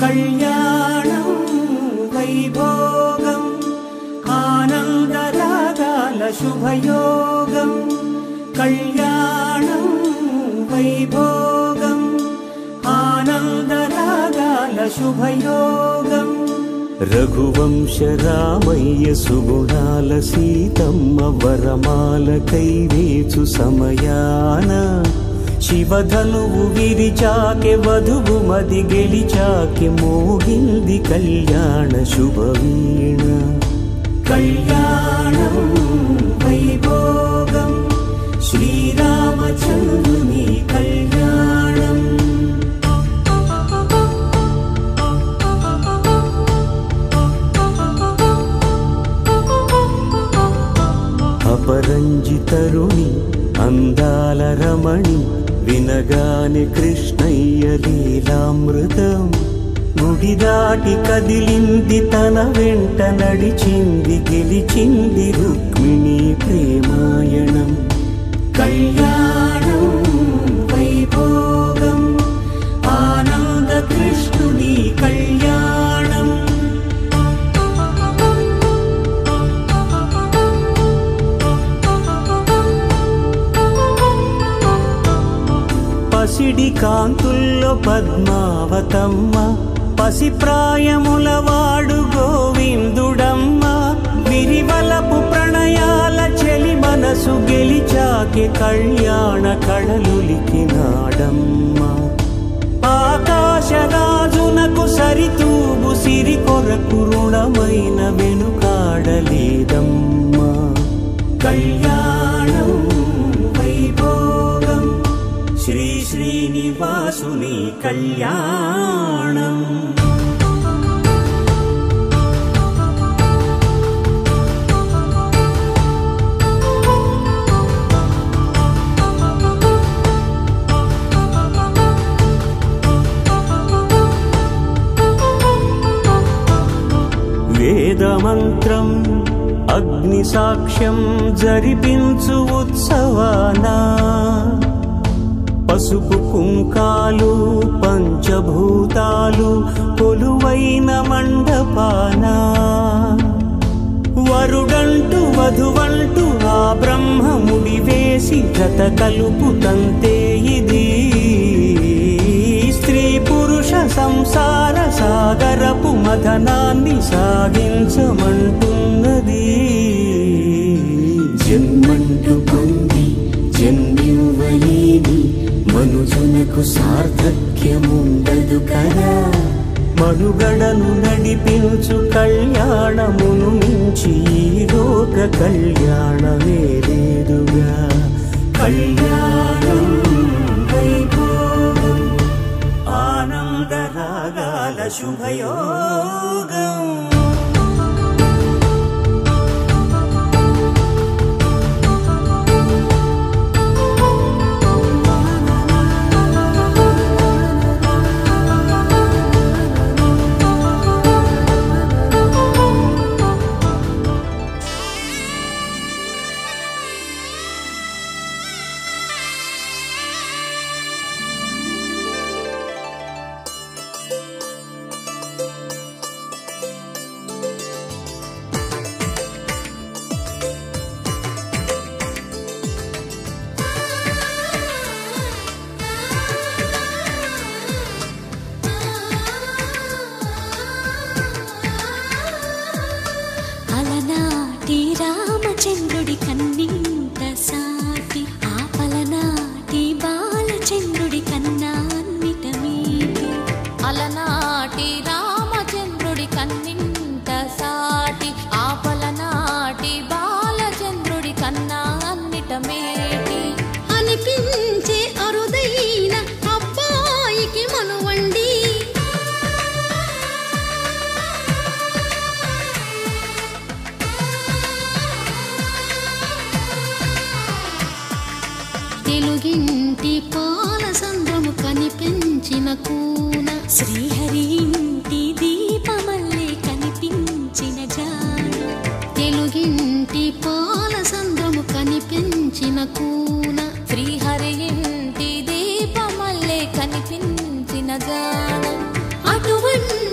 కళ్యాణం వైభోగం ఆనందరాగాల శుభయోగం కళ్యాణం వైభోగం ఆనందరాగాల శుభయోగం రఘువంశ రామయ్య సుగుణాల సీతమ్మ వరమాల కైవేచు సమయాన శివధనువు విరిచాకె వధువు మది గెలిచాకె మోగింది కళ్యాణ శుభవీణ కళ్యాణం వైభోగం శ్రీరామచంద్రుని కళ్యాణం అపరంజి తరుణి అందాల రమణి వినగానే కృష్ణయ్య లీలామృతం గుడి దాటి కదిలింది తన వెంట నడిచింది గెలిచింది రుక్మిణి ప్రేమాయణం కళ్యాణం వైభోగం ఆనంద కృష్ణుని కళ్యాణం పసిడి కాంతుల్లో పద్మావతమ్మ పసిప్రాయముల వాడు గోవిందుడమ్మ విరివలపు ప్రణయాల చెలి మనసు గెలిచాకె కళ్యాణ కళలులికినాడమ్మ ఆకాశరాజునకు సరితూగు సిరి కొరకు రుణమైన వెనుకాడలేదమ్మ కళ్యాణం వైభోగం శ్రీ శ్రీనివాసుని కళ్యాణం వేదమంత్రం అగ్ని సాక్ష్యం జరిపించు ఉత్సవానా పసుపు కుంకాలు పంచభూతాలు కొలువైన మండపాన వరుడంటూ వధువంటూ ఆ బ్రహ్మముడి వేసి జత కలుపుతంతే ఇది స్త్రీ పురుష సంసార సాగరపు మథనాన్ని సాగించమంటున్నది జన్మంటూ పొంది జన్మివ్వలేని మనుజునకు సార్థక్యముండదు కదా మనుగడను నడిపించు కళ్యాణమును మించి ఈ లోక కళ్యాణమే లేదుగా కళ్యాణం వైభోగం ఆనందరాగాల శుభయోగం రామచంద్రుడి కన్నింత సాటి ఆపలనాటి బాలచంద్రుడి కన్నా అన్నిట మీటి అలనాటి రామచంద్రుడి కన్నింత సాటి ఆపలనాటి బాలచంద్రుడి కన్నా అన్నిట మేటి అనిపించే అరుదైన అబ్బాయికి మనువండి తెలుగింటి పాలసంద్రము కనిపించిన కూన శ్రీహరి ఇంటి దీపమల్లే కనిపించిన జాన తెలుగింటి పాలసంద్రము కనిపించిన కూన శ్రీహరి ఇంటి దీపమల్లే కనిపించిన జాన అటువంటి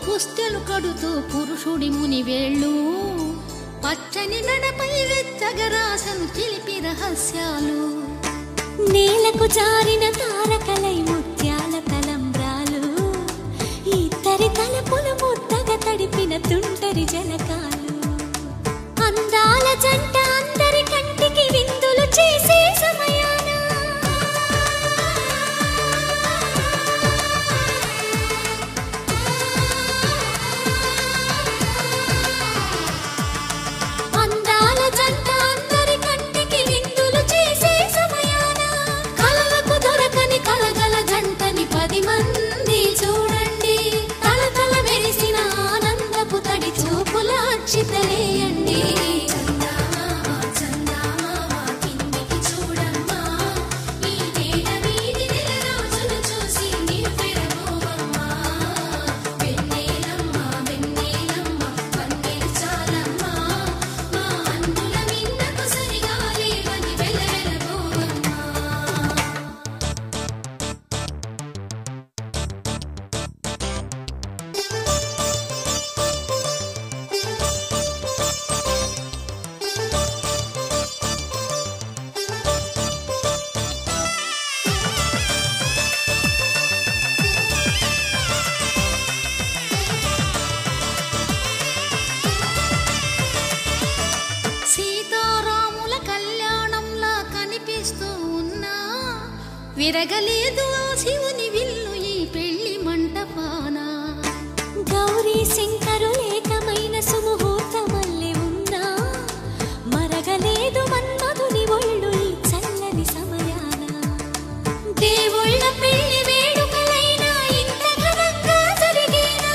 పుస్తెలు కడుతూ పురుషుడి ముని వేళ్ళు పచ్చని మెడపై వెచ్చగరాసను చిలిపి రహస్యాలు నేలకు జారిన తారకలై ముత్యాల తలంబ్రాలు ఇద్దరి తలపులు ముద్దగా తడిపిన తుంటరి జలకాలు అందాల జంట అందరి కంటికి విందులు చేసే సమయాన అందాల జంట అందరి కంటికి విందులు చేసే సమయాన కలలకు దొరకని కలగల జంటని 10 మంది చూడండి తలతల మెరిసిన ఆనందపు తడి చూపుల అక్షితలేయండి సీతారాముల కళ్యాణంలా కనిపిస్తూ ఉన్నా విరగలేదు ఆ శివుని విల్లు ఈ పెళ్లి మంటపాన గౌరీ శంకరులేకమైన సుముహూర్తమల్లె ఉన్నా మరగలేదు మన్మధుని ఒళ్ళు ఈ చల్లని సమయాన దేవుళ్ళ పెళ్లి వేడుకలైనా ఇంత ఘనంగా జరిగేనా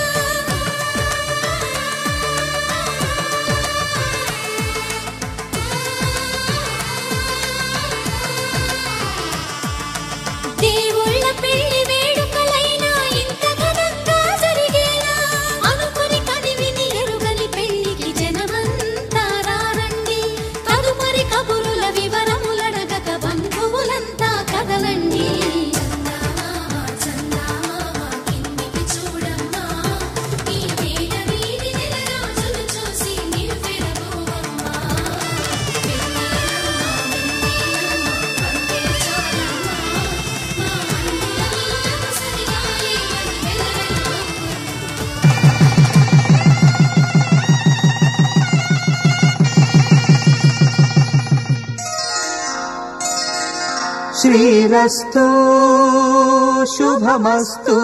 దేవుళ్ళ పెళ్లి వేడుకలైనా ఇంత ఘనంగా జరిగేనా అనుకుని కదివిని ఎరుగని పెళ్లికి జనమంతా రారండి తదుపరి కబురుల వివరములడగక బంధువులంతా కదలండి శ్రీరస్తు శుభమస్తు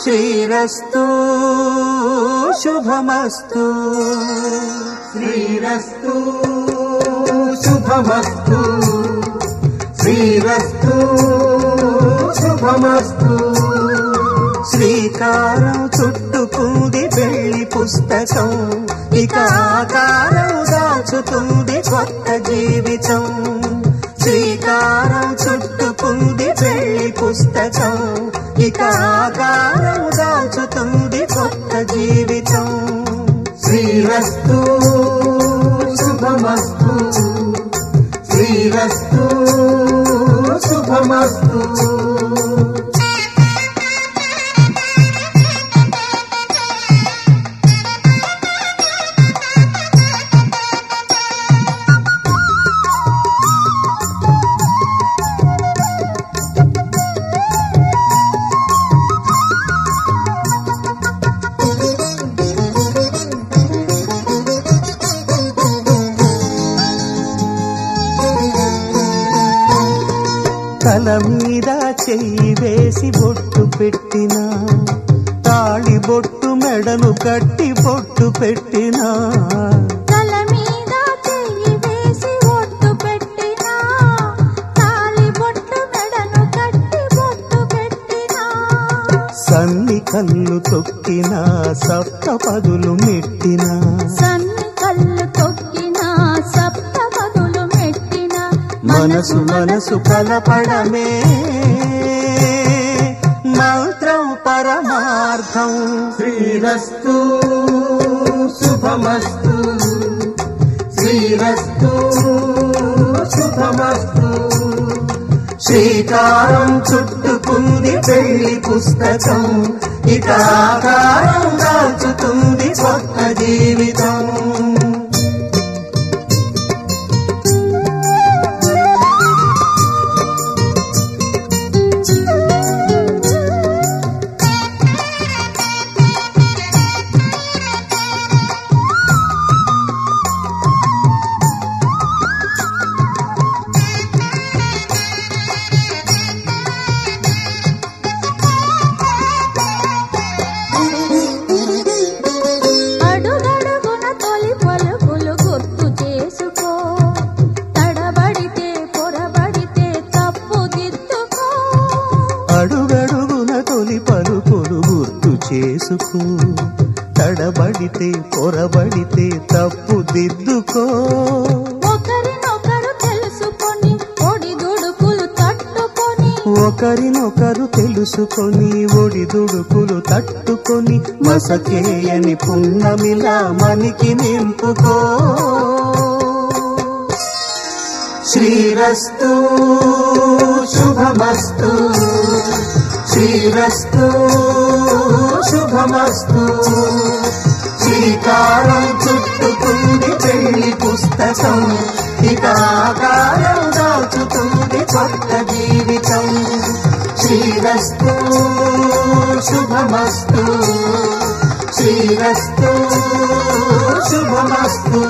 శ్రీరస్తు శుభమస్తు శ్రీరస్తు శుభమస్తు శ్రీరస్తు శుభమస్తు శ్రీకారం చుట్టుకుంది పెళ్లి పుస్తకం ఇక ఆకారం దాచుతుంది కొత్త జీవితం శ్రీకారం చుట్టుకుంది పెళ్లి పుస్తకం ఇక ఆకారం దాచుతుంది కొత్త జీవితం శ్రీరస్తు శుభమస్తు శ్రీరస్తు శుభమస్తు తల మీద చెయ్యి వేసి బొట్టు పెట్టినా తాళి బొట్టు మెడను కట్టి బొట్టు పెట్టినా తల మీద చెయ్యి వేసి బొట్టు పెట్టినా తాళి బొట్టు మెడను కట్టి బొట్టు పెట్టినా సన్ని కళ్ళు తొక్కినా సప్త పదులు మెట్టినా సన్ని కళ్ళు తొక్కినా సప్త పదులు మెట్టినా మనసు మనసు కలపడమే మంత్రం పరమార్థం శ్రీరస్తు శుభమస్తు శ్రీరస్తు శుభమస్తు శ్రీకారం చుట్టుకుంది పెళ్లి పుస్తకం, ఇక ఆకారం దాచుతుంది కొత్త జీవితం. అడుగడుగున తొలి పలుకులు గుర్తు చేసుకో, తడబడితే పొరబడితే తప్పు దిద్దుకో. ఒకరినొకరు తెలుసుకొని ఒడిదుడుకులు తట్టుకొని, ఒకరినొకరు తెలుసుకొని ఒడిదుడుకులు తట్టుకొని, మసకేయని పున్నమిలా మనికి నింపుకో. శ్రీరస్తు శుభమస్తు, శ్రీరస్తు శుభమస్తు. శ్రీకారం చుట్టుకుంది పెళ్లి పుస్తకం, ఇక ఆకారం దాచుతుంది కొత్త జీవితం. శ్రీరస్తు శుభమస్తు, శ్రీరస్తు శుభమస్తు.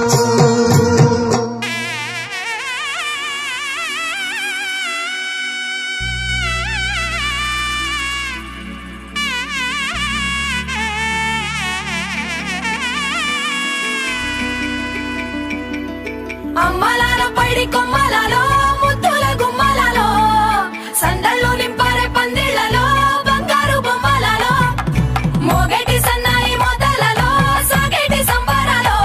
అమ్మలాల పైడి కొమ్మలలో ముద్దుల గుమ్మలలో, సందళ్ళు నింపారే పందిళ్లలో బంగారు బొమ్మలలో, మోగేటి సన్నాయి మోతలలో సాగేటి సంబరాలో,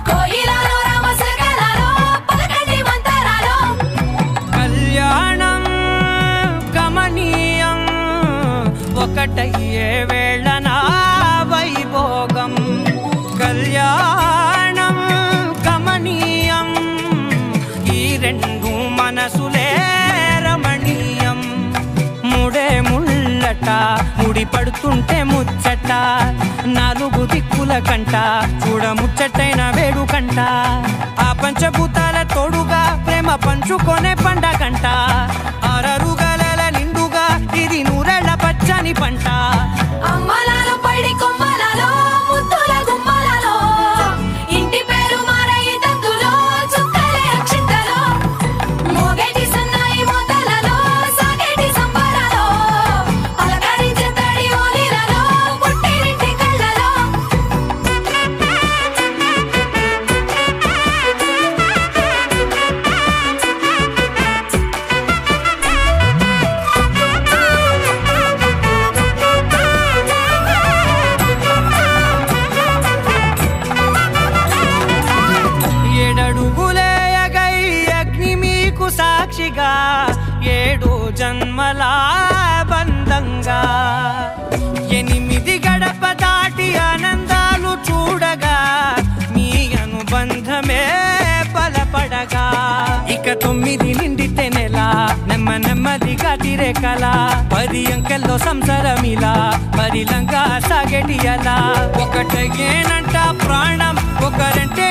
కోయిలలో రామసగలలో పలకటి మంతరాలో. కళ్యాణం గమనీయం ఒకటయ్యే వేళన వైభోగం, కళ్యాణం గమనీయం ఈ రెండు మనసులే రమణీయం. ముడే ముళ్ళట ముడి పడుతుంటే ముచ్చట, నాలుగు దిక్కుల కంట చూడ ముచ్చటైన వేడుకంట. ఆ పంచభూతాల తోడుగా ప్రేమ పంచుకొనే పండగంట, ఆరరుగల నిండుగా ఇది నూరెళ్ళ పచ్చని పంట. అమ్మలాల పైడి కొమ్మలలో ముద్దుల గుమ్మలలో, ఇంటి పేరు మారయి తందులో చుక్కలే అక్షింతలో, మోగేటి సన్నాయి మోతలలో సాగేటి సంబరాలో, పలకరించే తడి ఓలిలలో పుట్టినింటి కళ్ళలో. ఏడడుగులేయగై అగ్ని మీకు సాక్షిగా, ఏడు జన్మల బంధంగా, 8 గడప దాటి ఆనందాలు చూడగా మీ అనుబంధమే బలపడగా. ఇక 9 నిండితే నెల నెమ్మదిగా తిరే కల, 10 అంకెల్లో సంసారమిలా పరిలంగా సాగేటి అలా. ఒకటేనంట ప్రాణం ఒకరంటే